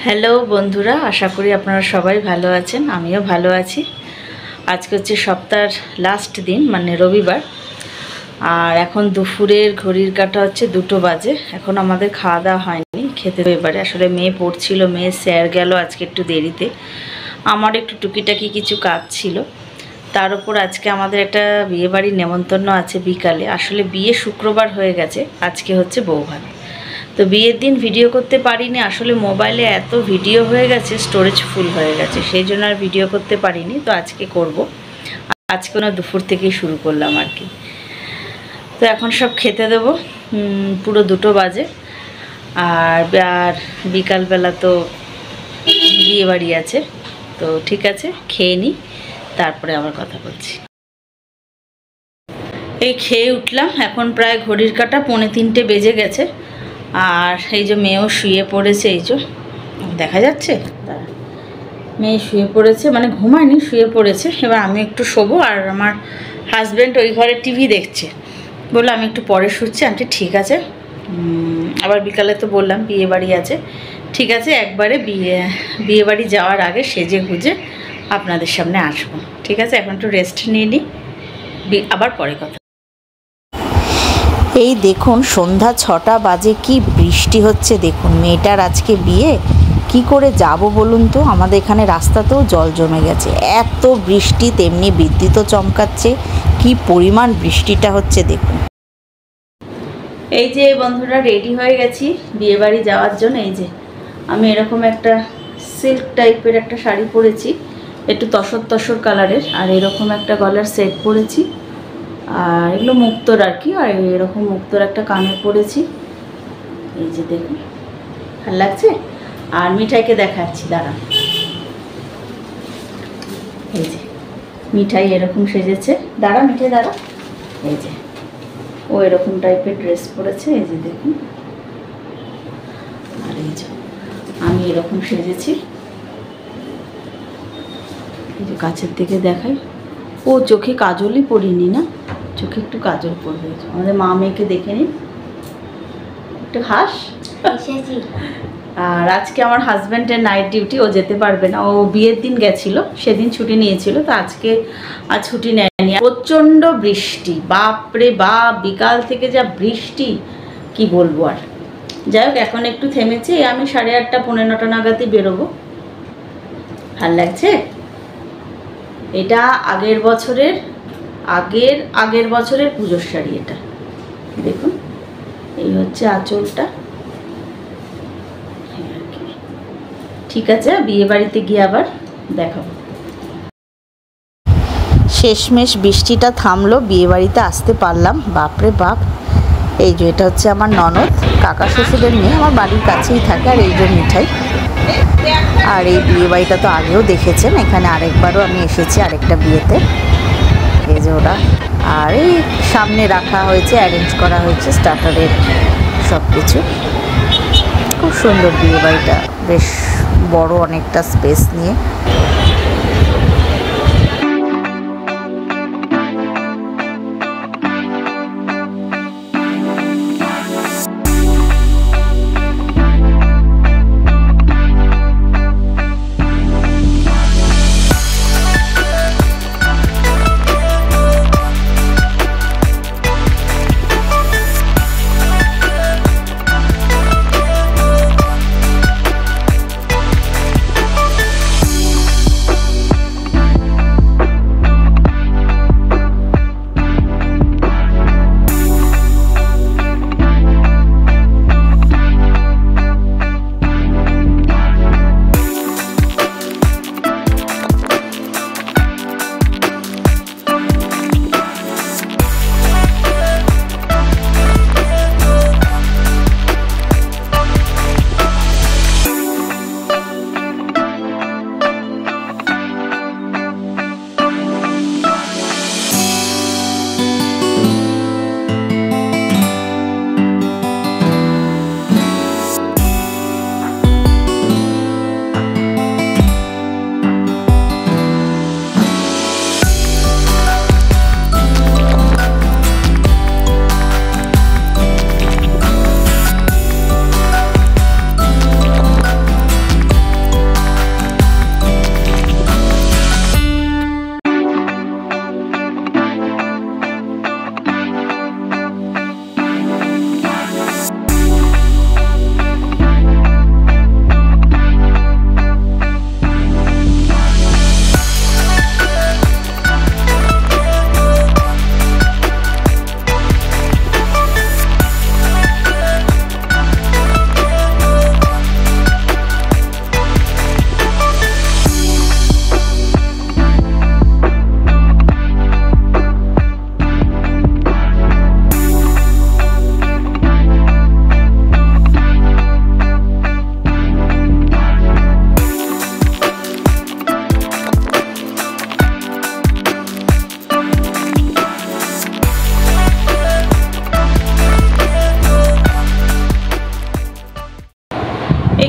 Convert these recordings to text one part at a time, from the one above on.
Hello বন্ধুরা, আশা করি আপনারা সবাই ভালো আছেন। আমিও ভালো আছি। আজকে হচ্ছে সপ্তাহের লাস্ট দিন, মানে রবিবার। আর এখন দুপুরের ঘড়ির কাঁটা হচ্ছে 2টো বাজে। এখন আমাদের খাওয়া দাওয়া হয়নি, খেতে এবারে আসলে মেয়ে পড়ছিল, মেয়ে স্যার গেল আজকে একটু দেরিতে। আমার একটু টুকিটাকি কিছু কাজ ছিল, তার উপর আজকে আমাদের একটা বিয়েবাড়ির নেমন্তন্ন আছে বিকালে। আসলে বিয়ে শুক্রবার হয়ে গেছে, আজকে হচ্ছে বৌভাত। তো বিয়ের দিন ভিডিও করতে পারিনি, আসলে মোবাইলে এত ভিডিও হয়ে গেছে, স্টোরেজ ফুল হয়ে গেছে, সেই জন্য আর ভিডিও করতে পারিনি। তো আজকে করব, আজকে না দুপুর থেকেই শুরু করলাম আর কি। তো এখন সব খেতে দেবো, পুরো 2টো বাজে। আর বিকালবেলা তো বিয়েবাড়ি আছে, তো ঠিক আছে খেয়ে নিই, তারপরে আবার কথা বলছি। এই খেয়ে উঠলাম, এখন প্রায় ঘড়ির কাঁটা 2:45 বেজে গেছে। আর এই যে মেয়েও শুয়ে পড়েছে, এই যে দেখা যাচ্ছে, মেয়ে শুয়ে পড়েছে, মানে ঘুমায়নি, শুয়ে পড়েছে। এবার আমি একটু শোবো, আর আমার হাজব্যান্ড ওই ঘরে টিভি দেখছে। বললো আমি একটু পরে শুচ্ছি। আমি ঠিক আছে, আবার বিকালে তো বললাম বিয়ে বাড়ি আছে, ঠিক আছে একবারে বিয়ে বাড়ি যাওয়ার আগে সেজে গুজে আপনাদের সামনে আসবো। ঠিক আছে, এখন একটু রেস্ট নিয়ে নিই, আবার পরে কথা। এই দেখুন সন্ধ্যা 6টা বাজে, কি বৃষ্টি হচ্ছে দেখুন। মেয়েটার আজকে বিয়ে, কি করে যাব বলুন তো? আমাদের এখানে রাস্তাতেও জল জমে গেছে, এত বৃষ্টি, তেমনি বিদ্যুৎও চমকাচ্ছে। কি পরিমাণ বৃষ্টিটা হচ্ছে দেখুন। এই যে বন্ধুরা রেডি হয়ে গেছি বিয়ে বাড়ি যাওয়ার জন্য। এই যে আমি এরকম একটা সিল্ক টাইপের একটা শাড়ি পরেছি, একটু তসর তসর কালারের, আর এরকম একটা গলার সেট পরেছি, আর এগুলো মুক্তোর আর কি। আর এরকম মুক্তোর একটা কানে পরেছি, এই যে দেখুন ভালো লাগছে। আর মিঠাইকে দেখাচ্ছি, দাঁড়া। এই যে মিঠাই এরকম সেজেছে, দাঁড়া মিঠাই দাঁড়া। এই যে ও এরকম টাইপের ড্রেস পরেছে, এই যে দেখুন। আর এই যে আমি এরকম সেজেছি, এই যে কাছের থেকে দেখাই। ও চোখে কাজলই পরিনি, না চোখে একটু কাজল পরবে। আমাদের মা মেয়েকে দেখে নিন, একটু হাস। আর আজকে আমার হাজব্যান্ডের নাইট ডিউটি, ও যেতে পারবে না, ও বিয়ের দিন গেছিলো, সেদিন ছুটি নিয়েছিল, তো আজকে আর ছুটি নেয়নি। প্রচণ্ড বৃষ্টি, বাপরে বাপ, বিকাল থেকে যা বৃষ্টি কি বলবো আর। যাই হোক এখন একটু থেমেছে, আমি 8:30 পৌনে 9টা নাগাদই বেরোবো। ভাল লাগছে। এটা আগের বছরের পুজোর শাড়ি, এটা দেখুন। এই হচ্ছে আঁচলটা। ঠিক আছে, বিয়ে বাড়িতে গিয়ে আবার দেখাবো। শেষমেশ বৃষ্টিটা থামলো, বিয়ে বাড়িতে আসতে পারলাম। বাপরে বাপ। এই যে এটা হচ্ছে আমার ননদ, কাকা শ্বশুরের মেয়ে, আমার বাড়ির কাছেই থাকে। আর এই যে মিঠাই। আর এই বিয়ে বাড়িটা তো আগেও দেখেছেন, এখানে আরেকবারও আমি এসেছি আরেকটা বিয়েতে। এই যে ওরা, আর এই সামনে রাখা হয়েছে, অ্যারেঞ্জ করা হয়েছে স্টার্টারের সব কিছু। খুব সুন্দর বিয়ে বাড়িটা, বেশ বড়, অনেকটা স্পেস নিয়ে।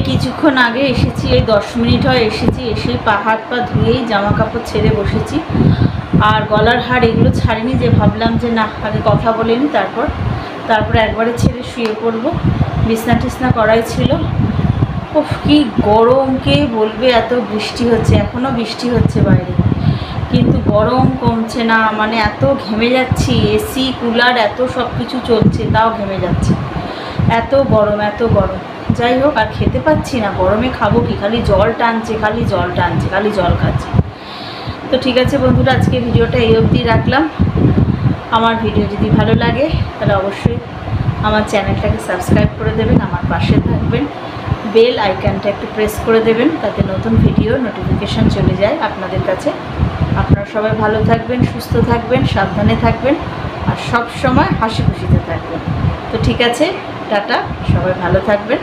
কিছুক্ষণ আগে এসেছি, এই 10 মিনিট হয় এসেছি, এসে পা হাত পা ধুয়েই জামা কাপড় ছেড়ে বসেছি। আর গলার হার এগুলো ছাড়িনি, যে ভাবলাম যে না আগে কথা বলে নিই, তারপরে একবারে ছেড়ে শুয়ে পড়বো। বিছনা টিছনা করাই ছিল। উফ কি গরম, কে বলবে, এত বৃষ্টি হচ্ছে, এখনও বৃষ্টি হচ্ছে বাইরে, কিন্তু গরম কমছে না, মানে এত ঘেমে যাচ্ছি। এসি কুলার এত সব কিছু চলছে, তাও ঘেমে যাচ্ছে, এত গরম এত গরম। যাই হোক, আর খেতে পাচ্ছি না, গরমে খাবো কি, খালি জল টানছে, খালি জল খাচ্ছি। তো ঠিক আছে বন্ধুরা, আজকে ভিডিওটা এই অবধি রাখলাম। আমার ভিডিও যদি ভালো লাগে তাহলে অবশ্যই আমার চ্যানেলটাকে সাবস্ক্রাইব করে দেবেন, আমার পাশে থাকবেন, বেল আইকনটা একটু প্রেস করে দেবেন, তাতে নতুন ভিডিও নোটিফিকেশান চলে যায় আপনাদের কাছে। আপনারা সবাই ভালো থাকবেন, সুস্থ থাকবেন, সাবধানে থাকবেন, আর সব সময় হাসি খুশিতে থাকবেন। তো ঠিক আছে, টাটা, সবাই ভালো থাকবেন।